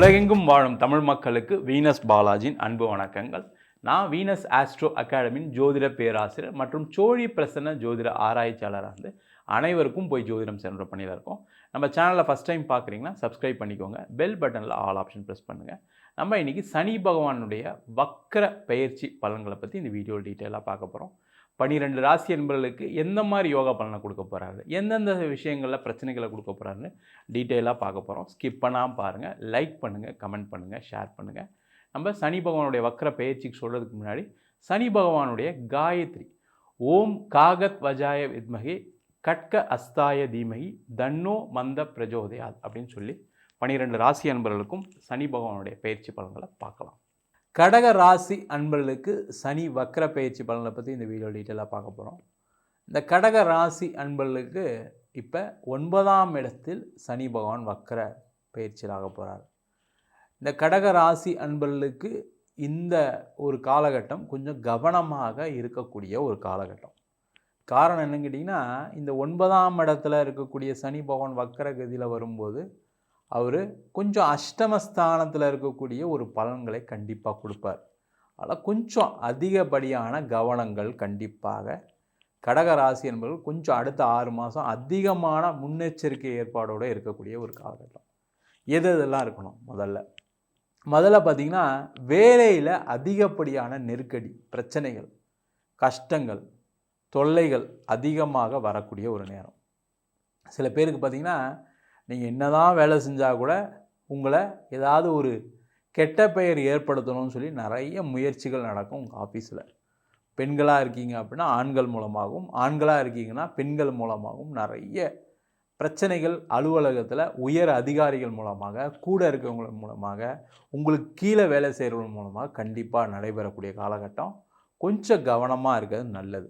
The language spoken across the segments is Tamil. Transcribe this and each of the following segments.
உலகெங்கும் வாழும் தமிழ் மக்களுக்கு வீனஸ் பாலாஜியின் அன்பு வணக்கங்கள். நான் வீனஸ் ஆஸ்ட்ரோ அகாடமியின் ஜோதிட பேராசிரியர் மற்றும் சோழி பிரசன்ன ஜோதிட ஆராய்ச்சியாளராக இருந்து அனைவருக்கும் போய் ஜோதிடம் சென்ற பண்ணியில் இருக்கோம். நம்ம சேனலில் ஃபஸ்ட் டைம் பார்க்குறீங்கன்னா சப்ஸ்கிரைப் பண்ணிக்கோங்க. பெல் பட்டனில் ஆல் ஆப்ஷன் ப்ரெஸ் பண்ணுங்கள். நம்ம இன்றைக்கி சனி பகவானுடைய வக்கர பயிற்சி பலன்களை பற்றி இந்த வீடியோ டீட்டெயிலாக பார்க்க போகிறோம். 12 ராசி என்பவர்களுக்கு எந்த மாதிரி யோகா பலனை கொடுக்க போகிறாரு, எந்தெந்த விஷயங்களில் பிரச்சனைகளை கொடுக்க போகிறாருன்னு டீட்டெயிலாக பார்க்க போகிறோம். ஸ்கிப் பண்ணாமல் பாருங்கள். லைக் பண்ணுங்கள், கமெண்ட் பண்ணுங்கள், ஷேர் பண்ணுங்கள். நம்ம சனி பகவானுடைய வக்கர பயிற்சிக்கு சொல்கிறதுக்கு முன்னாடி சனி பகவானுடைய காயத்ரி ஓம் காகத் வஜாய வித்மகி கட்க அஸ்தாய தீமகி தன்னோ மந்த பிரஜோதயாத் அப்படின்னு சொல்லி 12 ராசி அன்பர்களுக்கும் சனி பகவானுடைய பயிற்சி பலன்களை பார்க்கலாம். கடக ராசி அன்பர்களுக்கு சனி வக்கர பயிற்சி பலனை பற்றி இந்த வீடியோ டீட்டெயிலாக பார்க்க போகிறோம். இந்த கடக ராசி அன்பர்களுக்கு இப்போ 9ஆம் இடத்தில் சனி பகவான் வக்கர பயிற்சியாக போகிறார். இந்த கடக ராசி அன்பர்களுக்கு இந்த ஒரு காலகட்டம் கொஞ்சம் கவனமாக இருக்கக்கூடிய ஒரு காலகட்டம். காரணம் என்னன்னு கேட்டிங்கன்னா, இந்த 9ஆம் இடத்துல இருக்கக்கூடிய சனி பகவான் வக்கர கதியில் வரும்போது அவர் கொஞ்சம் அஷ்டமஸ்தானத்தில் இருக்கக்கூடிய ஒரு பலன்களை கண்டிப்பாக கொடுப்பார். அதில் கொஞ்சம் அதிகப்படியான கவனங்கள் கண்டிப்பாக கடகராசி என்பது கொஞ்சம் அடுத்த 6 மாதம் அதிகமான முன்னெச்சரிக்கை ஏற்பாடோடு இருக்கக்கூடிய ஒரு காலகட்டம். எதெல்லாம் இருக்கணும்? முதல்ல பார்த்திங்கன்னா, வேலையில் அதிகப்படியான நெருக்கடி, பிரச்சனைகள், கஷ்டங்கள், தொல்லைகள் அதிகமாக வரக்கூடிய ஒரு நேரம். சில பேருக்கு பார்த்திங்கன்னா, நீங்கள் என்ன தான் வேலை செஞ்சால் கூட உங்களை ஏதாவது ஒரு கெட்ட பெயர் ஏற்படுத்தணும்னு சொல்லி நிறைய முயற்சிகள் நடக்கும் உங்கள் ஆஃபீஸில். பெண்களாக இருக்கீங்க அப்படின்னா ஆண்கள் மூலமாகவும், ஆண்களாக இருக்கீங்கன்னா பெண்கள் மூலமாகவும் நிறைய பிரச்சனைகள் அலுவலகத்தில் உயர் அதிகாரிகள் மூலமாக, கூட இருக்கிறவங்க மூலமாக, உங்களுக்கு கீழே வேலை செய்கிறவங்க மூலமாக கண்டிப்பாக நடைபெறக்கூடிய காலகட்டம். கொஞ்சம் கவனமாக இருக்கிறது நல்லது.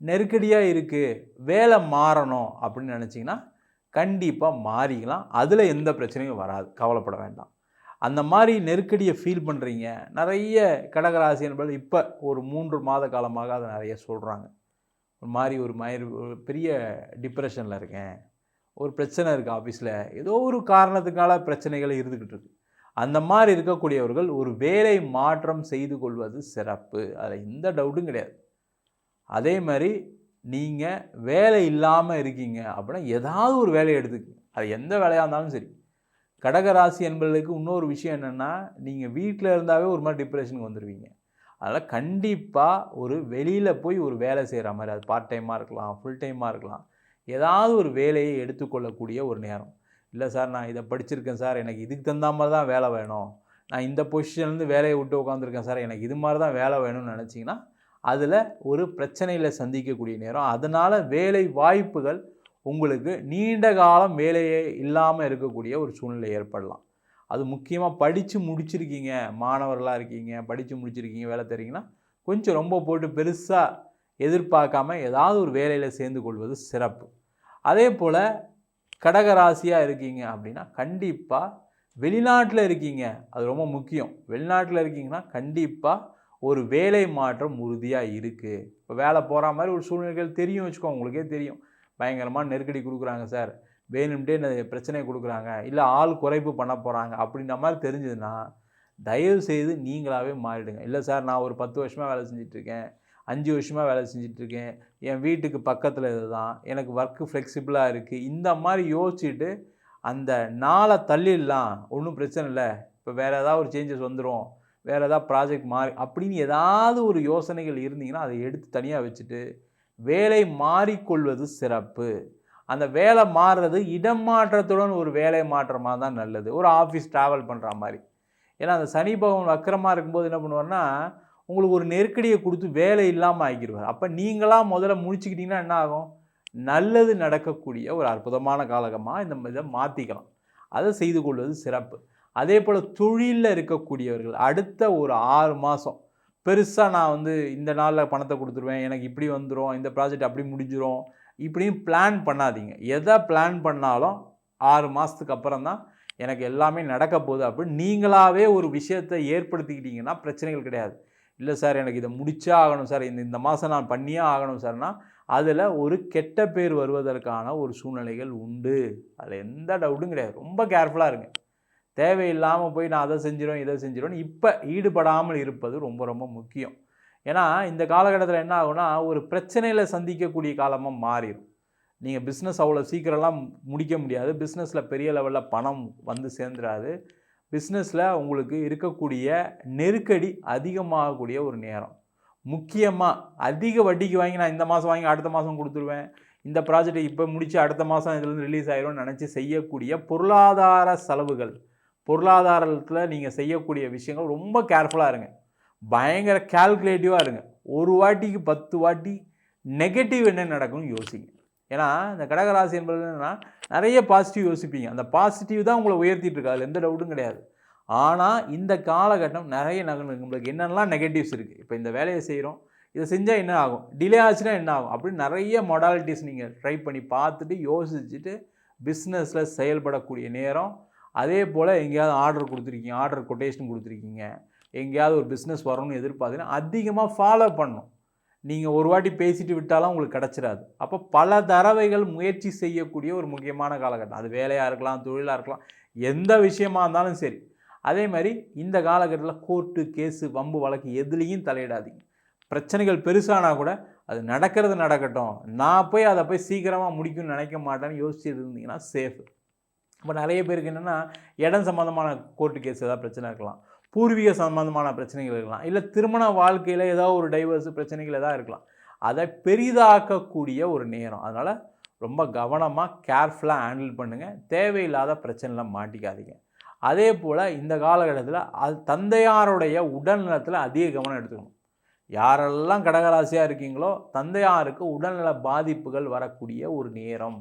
நெருக்கடியாக இருக்குது, வேலை மாறணும் அப்படின்னு நினச்சிங்கன்னா கண்டிப்பாக மாறிக்கலாம். அதில் எந்த பிரச்சனையும் வராது, கவலைப்பட வேண்டாம். அந்த மாதிரி நெருக்கடியை ஃபீல் பண்ணுறீங்க. நிறைய கடகராசி என்பது இப்போ ஒரு 3 மாத காலமாக அதை நிறைய சொல்கிறாங்க. ஒரு பெரிய டிப்ரெஷனில் இருக்கேன், ஒரு பிரச்சனை இருக்குது ஆஃபீஸில், ஏதோ ஒரு காரணத்துக்கான பிரச்சனைகள் இருந்துக்கிட்டு இருக்குது. அந்த மாதிரி இருக்கக்கூடியவர்கள் ஒரு வேலை மாற்றம் செய்து கொள்வது சிறப்பு. அதில் எந்த டவுட்டும் கிடையாது. அதே மாதிரி நீங்கள் வேலை இல்லாமல் இருக்கீங்க அப்படின்னா ஏதாவது ஒரு வேலையை எடுத்துக்கங்க. அது எந்த வேலையாக இருந்தாலும் சரி. கடகராசி என்பவர்களுக்கு இன்னொரு விஷயம் என்னென்னா, நீங்கள் வீட்டில் இருந்தாவே ஒரு மாதிரி டிப்ரெஷனுக்கு வந்துடுவீங்க. அதனால் கண்டிப்பாக ஒரு வெளியில் போய் ஒரு வேலை செய்கிற மாதிரி, அது பார்ட் டைமாக இருக்கலாம், ஃபுல் டைமாக இருக்கலாம், ஏதாவது ஒரு வேலையை எடுத்துக்கொள்ளக்கூடிய ஒரு நேரம். இல்லை சார், நான் இதை படிச்சிருக்கேன் சார், எனக்கு இதுக்கு தகுந்த மாதிரி தான் வேலை வேணும், நான் இந்த பொசிஷன்லேருந்து வேலையை விட்டு உட்காந்துருக்கேன் சார், எனக்கு இது மாதிரி தான் வேலை வேணும்னு நினச்சிங்கன்னா அதில் ஒரு பிரச்சனையில் சந்திக்கக்கூடிய நேரம். அதனால் வேலை வாய்ப்புகள் உங்களுக்கு நீண்ட காலம் வேலையே இல்லாமல் இருக்கக்கூடிய ஒரு சூழ்நிலை ஏற்படலாம். அது முக்கியமாக படித்து முடிச்சிருக்கீங்க, மாணவர்களாக இருக்கீங்க, படித்து முடிச்சிருக்கீங்க, வேலை தரீங்கன்னா கொஞ்சம் ரொம்ப போட்டு பெருசாக எதிர்பார்க்காம ஏதாவது ஒரு வேலையில் சேர்ந்து கொள்வது சிறப்பு. அதே போல் கடகராசியாக இருக்கீங்க அப்படின்னா கண்டிப்பாக வெளிநாட்டில் இருக்கீங்க, அது ரொம்ப முக்கியம். வெளிநாட்டில் இருக்கீங்கன்னா கண்டிப்பாக ஒரு வேலை மாற்றம் உறுதியாக இருக்குது. இப்போ வேலை போகிற மாதிரி ஒரு சூழ்நிலைகள் தெரியும் வச்சுக்கோங்க, உங்களுக்கே தெரியும். பயங்கரமாக நெருக்கடி கொடுக்குறாங்க சார், வேணும்ட்டே பிரச்சனை கொடுக்குறாங்க, இல்லை ஆள் குறைப்பு பண்ண போகிறாங்க அப்படின்ற மாதிரி தெரிஞ்சதுன்னா தயவு செய்து நீங்களாகவே மாறிடுங்க. இல்லை சார், நான் ஒரு 10 வருஷமாக வேலை செஞ்சிட்ருக்கேன், 5 வருஷமாக வேலை செஞ்சிட்ருக்கேன், என் வீட்டுக்கு பக்கத்தில் இது தான், எனக்கு ஒர்க்கு ஃப்ளெக்சிபிளாக இருக்குது, இந்த மாதிரி யோசிச்சுட்டு அந்த நாளை தள்ளிடலாம், ஒன்றும் பிரச்சனை இல்லை, இப்போ வேறு ஏதாவது ஒரு சேஞ்சஸ் வந்துடும், வேறு ஏதாவது ப்ராஜெக்ட் மாறி அப்படின்னு ஏதாவது ஒரு யோசனைகள் இருந்தீங்கன்னா அதை எடுத்து தனியாக வச்சுட்டு வேலை மாறிக்கொள்வது சிறப்பு. அந்த வேலை மாறுறது இடம் மாற்றத்துடன் ஒரு வேலை மாற்றமாக தான் நல்லது, ஒரு ஆஃபீஸ் ட்ராவல் பண்ணுற மாதிரி. ஏன்னா அந்த சனி பகவான் வக்கரமாக இருக்கும்போது என்ன பண்ணுவார்னா, உங்களுக்கு ஒரு நெருக்கடியை கொடுத்து வேலை இல்லாமல் ஆகிடுவார். அப்போ நீங்களாக முதல்ல முடிச்சுக்கிட்டிங்கன்னா என்ன ஆகும்? நல்லது நடக்கக்கூடிய ஒரு அற்புதமான காலகமாக இந்த இதை மாற்றிக்கலாம். அதை செய்து கொள்வது சிறப்பு. அதே போல் தொழிலில் இருக்கக்கூடியவர்கள் அடுத்த ஒரு 6 மாதம் பெருசாக நான் இந்த நாளில் பணத்தை கொடுத்துருவேன், எனக்கு இப்படி வந்துடும், இந்த ப்ராஜெக்ட் அப்படி முடிஞ்சிடும் இப்படின்னு பிளான் பண்ணாதீங்க. எதை பிளான் பண்ணாலும் 6 மாதத்துக்கு அப்புறம் தான் எனக்கு எல்லாமே நடக்க போகுது அப்படின்னு நீங்களாகவே ஒரு விஷயத்தை ஏற்படுத்திக்கிட்டிங்கன்னா பிரச்சனைகள் கிடையாது. இல்லை சார், எனக்கு இதை முடிச்சே ஆகணும் சார், இந்த மாதம் நான் பண்ணியே ஆகணும் சார்னா அதில் ஒரு கெட்ட பேர் வருவதற்கான ஒரு சூழ்நிலைகள் உண்டு. அதில் எந்த டவுட்டும் கிடையாது. ரொம்ப கேர்ஃபுல்லாக இருங்க. தேவையில்லாமல் போய் நான் அதை செஞ்சிடும் இதை செஞ்சிடுவேன் இப்போ ஈடுபடாமல் இருப்பது ரொம்ப ரொம்ப முக்கியம். ஏன்னா இந்த காலகட்டத்தில் என்ன ஆகும்னா ஒரு பிரச்சனையில் சந்திக்கக்கூடிய காலமாக மாறிடும். நீங்கள் பிஸ்னஸ் அவ்வளோ சீக்கிரம்லாம் முடிக்க முடியாது. பிஸ்னஸில் பெரிய லெவலில் பணம் வந்து சேர்ந்துடாது. பிஸ்னஸில் உங்களுக்கு இருக்கக்கூடிய நெருக்கடி அதிகமாகக்கூடிய ஒரு நேரம். முக்கியமாக அதிக வட்டிக்கு வாங்கி நான் இந்த மாதம் வாங்கி அடுத்த மாதம் கொடுத்துருவேன், இந்த ப்ராஜெக்டை இப்போ முடித்து அடுத்த மாதம் இதுலேருந்து ரிலீஸ் ஆகிரும்னு நினச்சி செய்யக்கூடிய பொருளாதார செலவுகள், பொருளாதாரத்தில் நீங்கள் செய்யக்கூடிய விஷயங்கள் ரொம்ப கேர்ஃபுல்லாக இருங்க. பயங்கர கால்குலேட்டிவாக இருங்க. ஒரு வாட்டிக்கு 10 வாட்டி நெகட்டிவ் என்ன நடக்கும்னு யோசிங்க. ஏன்னா இந்த கடகராசி என்பது என்னென்னா நிறைய பாசிட்டிவ் யோசிப்பீங்க. அந்த பாசிட்டிவ் தான் உங்களை உயர்த்திட்டு இருக்கு, அதில் எந்த டவுட்டும் கிடையாது. ஆனால் இந்த காலகட்டம் நிறைய நம்மளுக்கு என்னென்னலாம் நெகட்டிவ்ஸ் இருக்குது. இப்போ இந்த வேலையை செய்கிறோம், இதை செஞ்சால் என்ன ஆகும், டிலே ஆச்சுன்னா என்ன ஆகும், அப்படின்னு நிறைய மொடாலிட்டிஸ் நீங்கள் ட்ரை பண்ணி பார்த்துட்டு யோசிச்சுட்டு பிஸ்னஸில் செயல்படக்கூடிய நேரம். அதே போல் எங்கேயாவது ஆர்டர் கொடுத்துருக்கீங்க, ஆர்டர் கொட்டேஷன் கொடுத்துருக்கீங்க, எங்கேயாவது ஒரு பிஸ்னஸ் வரணும்னு எதிர்பார்த்தீங்கன்னா அதிகமாக ஃபாலோ பண்ணணும். நீங்கள் ஒரு வாட்டி பேசிட்டு விட்டாலும் உங்களுக்கு கிடச்சிடாது. அப்போ பல தடவைகள் முயற்சி செய்யக்கூடிய ஒரு முக்கியமான காலகட்டம். அது வேலையாக இருக்கலாம், தொழிலாக இருக்கலாம், எந்த விஷயமா இருந்தாலும் சரி. அதே மாதிரி இந்த காலகட்டத்தில் கோர்ட்டு கேஸு வம்பு வழக்கு எதுலேயும் தலையிடாதீங்க. பிரச்சனைகள் பெருசானா கூட அது நடக்கிறது நடக்கட்டும், நான் போய் அதை போய் சீக்கிரமாக முடிக்கும்னு நினைக்க மாட்டேன்னு யோசிச்சுட்டு இருந்தீங்கன்னா சேஃபு. இப்போ நிறைய பேருக்கு என்னென்னா இடம் சம்மந்தமான கோர்ட்டு கேஸ் ஏதாவது பிரச்சனை இருக்கலாம், பூர்வீக சம்பந்தமான பிரச்சனைகள் இருக்கலாம், இல்லை திருமண வாழ்க்கையில் ஏதாவது ஒரு டைவர்ஸ் பிரச்சனைகள் ஏதாவது இருக்கலாம். அதை பெரிதாக்கக்கூடிய ஒரு நேரம். அதனால் ரொம்ப கவனமாக கேர்ஃபுல்லாக ஹேண்டில் பண்ணுங்கள். தேவையில்லாத பிரச்சனைலாம் மாட்டிக்காதீங்க. அதே போல் இந்த காலகட்டத்தில் தந்தையாருடைய உடல்நலத்தில் அதிக கவனம் எடுத்துக்கணும். யாரெல்லாம் கடகராசியாக இருக்கீங்களோ தந்தையாருக்கு உடல்நல பாதிப்புகள் வரக்கூடிய ஒரு நேரம்.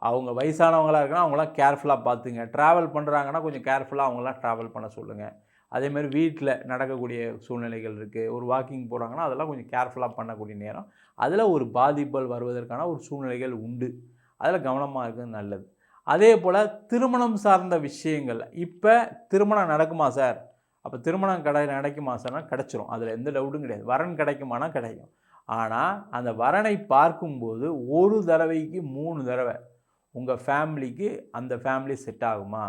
அவங்க வயசானவங்களாக இருக்குன்னா அவங்களாம் கேர்ஃபுல்லாக பார்த்துங்க. ட்ராவல் பண்ணுறாங்கன்னா கொஞ்சம் கேர்ஃபுல்லாக அவங்களாம் ட்ராவல் பண்ண சொல்லுங்கள். அதேமாதிரி வீட்டில் நடக்கக்கூடிய சூழ்நிலைகள் இருக்குது, ஒரு வாக்கிங் போகிறாங்கன்னா அதெல்லாம் கொஞ்சம் கேர்ஃபுல்லாக பண்ணக்கூடிய நேரம். அதில் ஒரு பாதிப்புகள் வருவதற்கான ஒரு சூழ்நிலைகள் உண்டு. அதில் கவனமாக இருக்கிறது நல்லது. அதே போல் திருமணம் சார்ந்த விஷயங்கள். இப்போ திருமணம் நடக்குமா சார், அப்போ திருமணம் நடக்குமா சார்னா கிடச்சிரும், அதில் எந்த டவுட்டும் கிடையாது. வரன் கிடைக்குமானா கிடைக்கும். ஆனால் அந்த வரனை பார்க்கும்போது ஒரு தடவைக்கு 3 தடவை உங்கள் ஃபேமிலிக்கு அந்த ஃபேமிலி செட் ஆகுமா,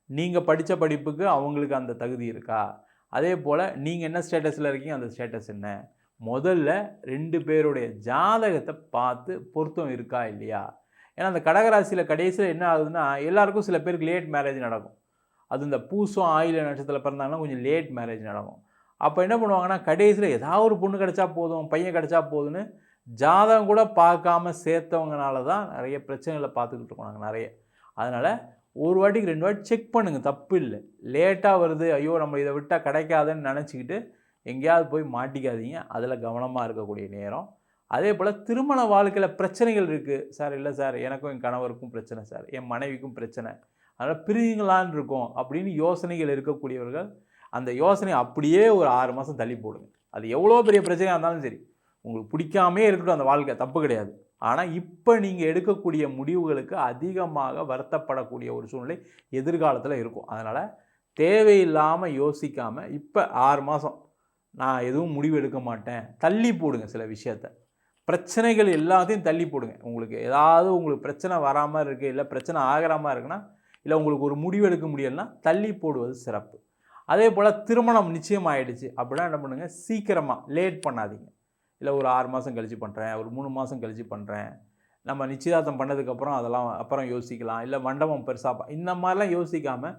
நீங்கள் படித்த படிப்புக்கு அவங்களுக்கு அந்த தகுதி இருக்கா, அதே போல் நீங்கள் என்ன ஸ்டேட்டஸில் இருக்கீங்க அந்த ஸ்டேட்டஸ் என்ன, முதல்ல 2 பேருடைய ஜாதகத்தை பார்த்து பொருத்தம் இருக்கா இல்லையா. ஏன்னா அந்த கடகராசியில் கடைசியில் என்ன ஆகுதுன்னா எல்லாருக்கும் சில பேருக்கு லேட் மேரேஜ் நடக்கும். அது இந்த பூசம் ஆயில நட்சத்திரத்தில் பிறந்தாங்கன்னா கொஞ்சம் லேட் மேரேஜ் நடக்கும். அப்போ என்ன பண்ணுவாங்கன்னா கடைசியில் ஏதாவது ஒரு பொண்ணு கிடச்சா போதும், பையன் கிடச்சா போதுன்னு ஜாதகம் கூட பார்க்காம சேர்த்தவங்கனால தான் நிறைய பிரச்சனைகளை பார்த்துக்கிட்டு இருக்கோம் நாங்கள் நிறைய. அதனால் ஒரு வாட்டிக்கு 2 வாட்டி செக் பண்ணுங்கள், தப்பு இல்லை. லேட்டாக வருது, ஐயோ நம்ம இதை விட்டால் கிடைக்காதுன்னு நினச்சிக்கிட்டு எங்கேயாவது போய் மாட்டிக்காதீங்க. அதில் கவனமாக இருக்கக்கூடிய நேரம். அதே போல் திருமண வாழ்க்கையில் பிரச்சனைகள் இருக்குது சார், இல்லை சார் எனக்கும் என் கணவருக்கும் பிரச்சனை சார், என் மனைவிக்கும் பிரச்சனை, அதனால் பிரிங்களான் இருக்கும் அப்படின்னு யோசனைகள் இருக்கக்கூடியவர்கள் அந்த யோசனை அப்படியே ஒரு 6 மாதம் தள்ளி போடுங்க. அது எவ்வளோ பெரிய பிரச்சனையாக இருந்தாலும் சரி, உங்களுக்கு பிடிக்காமே இருக்கட்டும் அந்த வாழ்க்கை, தப்பு கிடையாது. ஆனால் இப்போ நீங்கள் எடுக்கக்கூடிய முடிவுகளுக்கு அதிகமாக வருத்தப்படக்கூடிய ஒரு சூழ்நிலை எதிர்காலத்தில் இருக்கும். அதனால் தேவையில்லாமல் யோசிக்காமல் இப்போ 6 மாதம் நான் எதுவும் முடிவு எடுக்க மாட்டேன், தள்ளி போடுங்க. சில விஷயத்தை பிரச்சனைகள் எல்லாத்தையும் தள்ளி போடுங்க. உங்களுக்கு பிரச்சனை வராமல் இருக்குது, இல்லை பிரச்சனை ஆகிற மாதிரி இருக்குன்னா, இல்லை உங்களுக்கு ஒரு முடிவு எடுக்க முடியலைன்னா தள்ளி போடுவது சிறப்பு. அதே போல் திருமணம் நிச்சயம் ஆகிடுச்சு அப்படின்னா என்ன பண்ணுங்கள், சீக்கிரமாக லேட் பண்ணாதீங்க. இல்லை ஒரு 6 மாதம் கழித்து பண்ணுறேன், ஒரு 3 மாதம் கழித்து பண்ணுறேன், நம்ம நிச்சயதார்த்தம் பண்ணதுக்கப்புறம் அதெல்லாம் அப்புறம் யோசிக்கலாம், இல்லை மண்டபம் பெருசாக இந்த மாதிரிலாம் யோசிக்காமல்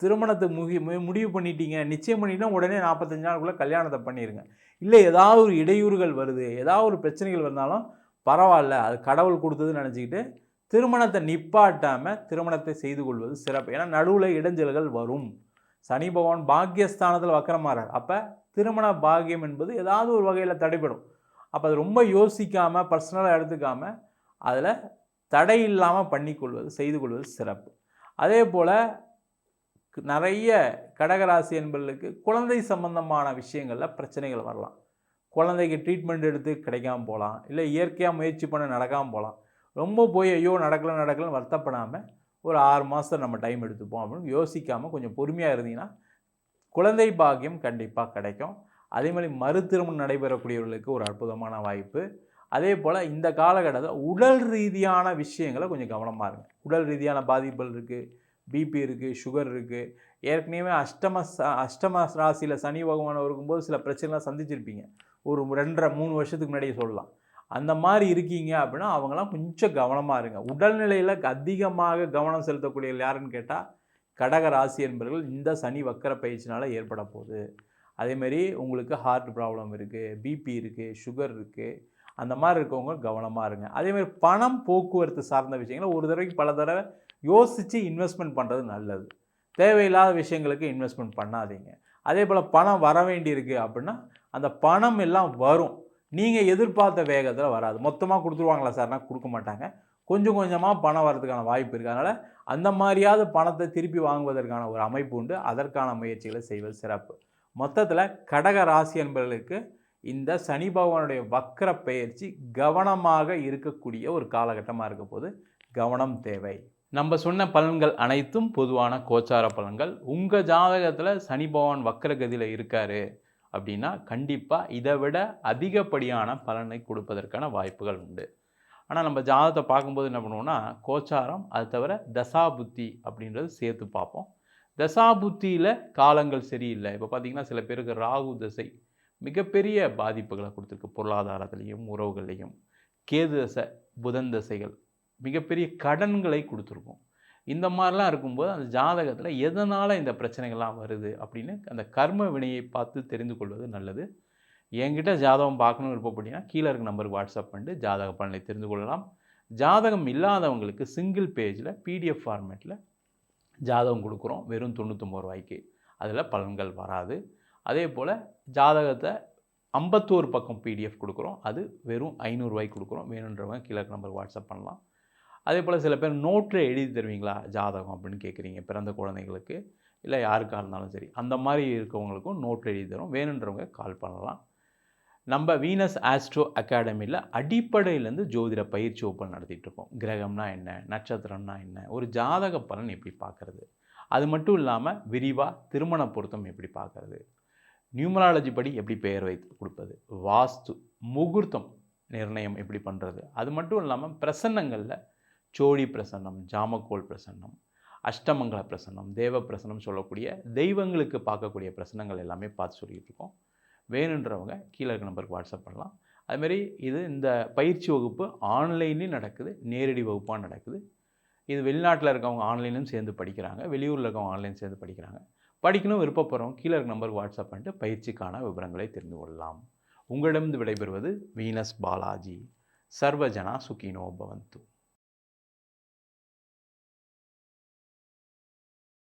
திருமணத்தை முடிவு பண்ணிட்டீங்க, நிச்சயம் பண்ணிட்டீங்கன்னா உடனே 45 நாளுக்குள்ளே கல்யாணத்தை பண்ணிடுங்க. இல்லை ஏதாவது ஒரு இடையூறுகள் வருது, ஏதாவது ஒரு பிரச்சனைகள் வந்தாலும் பரவாயில்ல, அது கடவுள் கொடுத்ததுன்னு நினச்சிக்கிட்டு திருமணத்தை நிப்பாட்டாமல் திருமணத்தை செய்து கொள்வது சிறப்பு. ஏன்னா நடுவில் இடைஞ்சல்கள் வரும். சனி பகவான் பாக்கியஸ்தானத்தில் வக்கரமாறார். அப்போ திருமண பாக்கியம் என்பது ஏதாவது ஒரு வகையில் தடைபடும். அப்போ அது ரொம்ப யோசிக்காமல் பர்சனலாக எடுத்துக்காமல் அதில் தடை இல்லாமல் செய்து கொள்வது சிறப்பு. அதே போல் நிறைய கடகராசி என்பவர்களுக்கு குழந்தை சம்பந்தமான விஷயங்களில் பிரச்சனைகள் வரலாம். குழந்தைக்கு ட்ரீட்மெண்ட் எடுத்து கிடைக்காமல் போகலாம், இல்லை இயற்கையாக முயற்சி பண்ண நடக்காமல் போகலாம். ரொம்ப போய் ஐயோ நடக்கலன்னு வருத்தப்படாமல் ஒரு 6 மாதம் நம்ம டைம் எடுத்துப்போம் அப்படின்னு யோசிக்காமல் கொஞ்சம் பொறுமையாக இருந்தீங்கன்னா குழந்தை பாக்கியம் கண்டிப்பாக கிடைக்கும். அதே மாதிரி மறுதிருமணம் நடைபெறக்கூடியவர்களுக்கு ஒரு அற்புதமான வாய்ப்பு. அதே போல் இந்த காலகட்டத்தில் உடல் ரீதியான விஷயங்களை கொஞ்சம் கவனமாக இருங்க. உடல் ரீதியான பாதிப்புகள் இருக்குது, பிபி இருக்குது, சுகர் இருக்குது, ஏற்கனவே அஷ்டம ராசியில் சனி பகவான் இருக்கும்போது சில பிரச்சனைலாம் சந்திச்சிருப்பீங்க. ஒரு 2 1/2 3 வருஷத்துக்கு முன்னாடியே சொல்லலாம். அந்த மாதிரி இருக்கீங்க அப்படின்னா அவங்களாம் கொஞ்சம் கவனமாக இருங்க. உடல்நிலையில் அதிகமாக கவனம் செலுத்தக்கூடியவர்கள் யாருன்னு கேட்டால் கடக ராசி என்பவர்கள் இந்த சனி வக்கர பயிற்சினால் ஏற்பட போகுது. அதேமாரி உங்களுக்கு ஹார்ட் ப்ராப்ளம் இருக்குது, பிபி இருக்குது, சுகர் இருக்குது, அந்த மாதிரி இருக்கவங்க கவனமாக இருங்க. அதேமாதிரி பணம் போக்குவரத்து சார்ந்த விஷயங்களை ஒரு தடவைக்கு பல தடவை யோசித்து இன்வெஸ்ட்மெண்ட் பண்ணுறது நல்லது. தேவையில்லாத விஷயங்களுக்கு இன்வெஸ்ட்மெண்ட் பண்ணாதீங்க. அதே போல் பணம் வர வேண்டியிருக்கு அப்படின்னா அந்த பணம் எல்லாம் வரும். நீங்கள் எதிர்பார்த்த வேகத்தில் வராது. மொத்தமாக கொடுத்துருவாங்களா சார்னா கொடுக்க மாட்டாங்க. கொஞ்சம் கொஞ்சமாக பணம் வரதுக்கான வாய்ப்பு இருக்குது. அதனால் அந்த மாதிரியாவது பணத்தை திருப்பி வாங்குவதற்கான ஒரு அமைப்பு உண்டு. அதற்கான முயற்சிகளை செய்வது சிறப்பு. மொத்தத்தில் கடக ராசி என்பவர்களுக்கு இந்த சனி பகவானுடைய வக்கர பெயர்ச்சி கவனமாக இருக்கக்கூடிய ஒரு காலகட்டமாக இருக்க போது கவனம் தேவை. நம்ம சொன்ன பலன்கள் அனைத்தும் பொதுவான கோச்சார பலன்கள். உங்கள் ஜாதகத்தில் சனி பகவான் வக்கர கதியில் இருக்கார் அப்படின்னா கண்டிப்பாக இதை விட அதிகப்படியான பலனை கொடுப்பதற்கான வாய்ப்புகள் உண்டு. ஆனால் நம்ம ஜாதகத்தை பார்க்கும்போது என்ன பண்ணுவோம்னா கோச்சாரம், அது தவிர தசாபுத்தி அப்படின்றது சேர்த்து பார்ப்போம். தசாபுத்தியில் காலங்கள் சரியில்லை. இப்போ பார்த்திங்கன்னா சில பேருக்கு ராகு தசை மிகப்பெரிய பாதிப்புகளை கொடுத்துருக்கு. பொருளாதாரத்துலேயும் உறவுகள்லேயும். கேது தசை, புதன் தசைகள் மிகப்பெரிய கடன்களை கொடுத்துருக்கும். இந்த மாதிரிலாம் இருக்கும்போது அந்த ஜாதகத்தில் எதனால் இந்த பிரச்சனைகள்லாம் வருது அப்படின்னு அந்த கர்ம வினையை பார்த்து தெரிந்து கொள்வது நல்லது. என்கிட்ட ஜாதகம் பார்க்கணும் விருப்பப்பட்டீங்கன்னா கீழே இருக்க நம்பருக்கு வாட்ஸ்அப் பண்ணிட்டு ஜாதக பலனை தெரிந்து கொள்ளலாம். ஜாதகம் இல்லாதவங்களுக்கு சிங்கிள் பேஜில் பிடிஎஃப் ஃபார்மேட்டில் ஜாதகம் கொடுக்குறோம். வெறும் 99 ரூபாய்க்கு. அதில் பலன்கள் வராது. அதே போல் ஜாதகத்தை 51 பக்கம் பிடிஎஃப் கொடுக்குறோம். அது வெறும் 500 ரூபாய்க்கு கொடுக்குறோம். வேணுன்றவங்க கீழே இருக்க நம்பருக்கு வாட்ஸ்அப் பண்ணலாம். அதே போல் சில பேர் நோட்டில் எழுதி தருவீங்களா ஜாதகம் அப்படின்னு கேட்குறீங்க. பிறந்த குழந்தைங்களுக்கு இல்லை யாருக்காக இருந்தாலும் சரி. அந்த மாதிரி இருக்கவங்களுக்கும் நோட்டில் எழுதி தரும். வேணுன்றவங்க கால் பண்ணலாம். நம்ம வீனஸ் ஆஸ்ட்ரோ அகாடமியில் அடிப்படையிலேருந்து ஜோதிட பயிற்சி வகுப்பு நடத்திட்டுருக்கோம். கிரகம்னா என்ன, நட்சத்திரம்னா என்ன, ஒரு ஜாதக பலன் எப்படி பார்க்குறது, அது மட்டும் இல்லாமல் விரிவாக திருமண பொருத்தம் எப்படி பார்க்குறது, நியூமராலஜி படி எப்படி பெயர் வைத்து கொடுப்பது, வாஸ்து முகூர்த்தம் நிர்ணயம் எப்படி பண்ணுறது, அது மட்டும் இல்லாமல் பிரசன்னங்களில் சோழி பிரசன்னம், ஜாமக்கோல் பிரசன்னம், அஷ்டமங்கல பிரசன்னம், தேவ பிரசன்னம் சொல்லக்கூடிய தெய்வங்களுக்கு பார்க்கக்கூடிய பிரசன்னங்கள் எல்லாமே பார்த்து சொல்லிகிட்டு இருக்கோம். வேணுன்றவங்க கீழே இருக்க நம்பருக்கு வாட்ஸ்அப் பண்ணலாம். அதுமாரி இந்த பயிற்சி வகுப்பு ஆன்லைன்லேயும் நடக்குது, நேரடி வகுப்பாக நடக்குது. இது வெளிநாட்டில் இருக்கவங்க ஆன்லைன்லையும் சேர்ந்து படிக்கிறாங்க, வெளியூரில் இருக்கவங்க ஆன்லைன் சேர்ந்து படிக்கிறாங்க. படிக்கணும் விருப்பப்படுறவங்க கீழே இருக்க நம்பருக்கு வாட்ஸ்அப் பண்ணிட்டு பயிற்சிக்கான விவரங்களை தெரிந்து கொள்ளலாம். உங்களிடமிருந்து விடைபெறுவது வீனஸ் பாலாஜி. சர்வஜனா சுகினோ பவந்து.